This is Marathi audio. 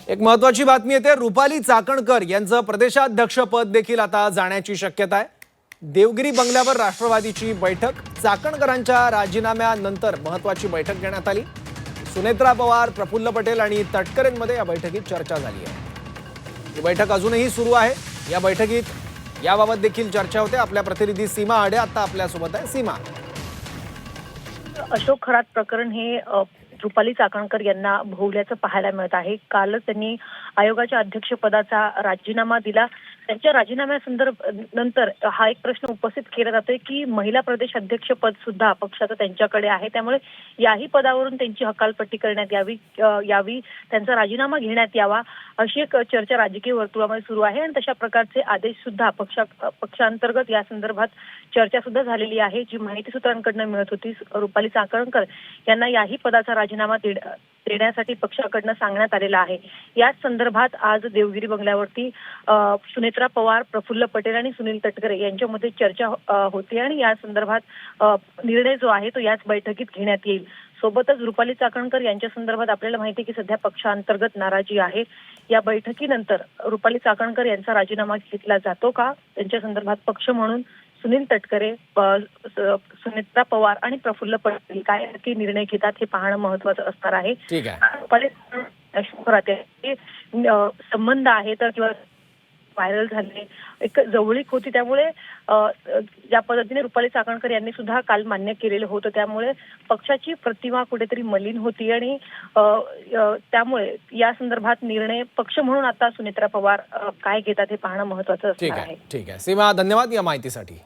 एक महत्त्वाची बातमी येते। रुपाली चाकणकर यांचं प्रदेशाध्यक्षपद देखील आता जाण्याची शक्यता आहे। देवगिरी बंगल्यावर राष्ट्रवादीची बैठक, चाकणकरांच्या राजीनाम्यानंतर महत्त्वाची बैठक घेण्यात आली। सुनेत्रा पवार, प्रफुल्ल पटेल आणि तटकरेंमध्ये या बैठकीत चर्चा झाली आहे। ही बैठक अजूनही सुरू आहे। या बैठकीत याबाबत देखील चर्चा होते। आपल्या प्रतिनिधी सीमा आडे आता आपल्या सोबत आहे। सीमा, अशोक खरात प्रकरण हे रुपाली चाकणकर यांना भोवल्याचं पाहायला मिळत आहे। कालच त्यांनी आयोगाच्या अध्यक्षपदाचा राजीनामा दिला। त्यांच्या राजीनाम्यानंतर हा एक प्रश्न उपस्थित केला जातोय की महिला प्रदेश अध्यक्षपद सुद्धा पक्षाचं त्यांच्याकडे आहे, त्यामुळे याही पदावरून त्यांची हकालपट्टी करण्यात यावी, त्यांचा राजीनामा घेण्यात यावा अशी एक चर्चा राजकीय वर्तुळामध्ये सुरू आहे। आणि तशा प्रकारचे आदेश सुद्धा पक्षांतर्गत या संदर्भात चर्चा सुद्धा झालेली आहे। जी माहिती सूत्रांकडून मिळत होती, रुपाली चाकणकर यांना याही पदाचा राजीनामा देण्यासाठी पक्षाकडनं सांगण्यात आलेला आहे। याच संदर्भात आज देवगिरी बंगल्यावरती सुनेत्रा पवार, प्रफुल्ल पटेल आणि सुनील तटकरे यांच्यामध्ये चर्चा होती आणि या संदर्भात निर्णय जो आहे तो याच बैठकीत घेण्यात येईल। सोबतच रुपाली चाकणकर यांच्या संदर्भात आपल्याला माहिती आहे की सध्या पक्षांतर्गत नाराजी आहे। या बैठकीनंतर रुपाली चाकणकर यांचा राजीनामा घेतला जातो का, त्यांच्या संदर्भात पक्ष म्हणून सुनील तटकरे, सुनेत्रा पवार आणि प्रफुल्ल पटेल काय नक्की निर्णय घेतात हे पाहणं महत्त्वाचं असणार आहे। ठीक आहे। रुपाली संबंध आहे तर किंवा व्हायरल झाले, एक जवळीक होती, त्यामुळे ज्या पद्धतीने रुपाली चाकणकर यांनी सुद्धा काल मान्य केलेलं होतं, त्यामुळे पक्षाची प्रतिमा कुठेतरी मलिन होती आणि त्यामुळे या संदर्भात निर्णय पक्ष म्हणून आता सुनेत्रा पवार काय घेतात हे पाहणं महत्त्वाचं असणार आहे। ठीक आहे सीमा, धन्यवाद या माहितीसाठी।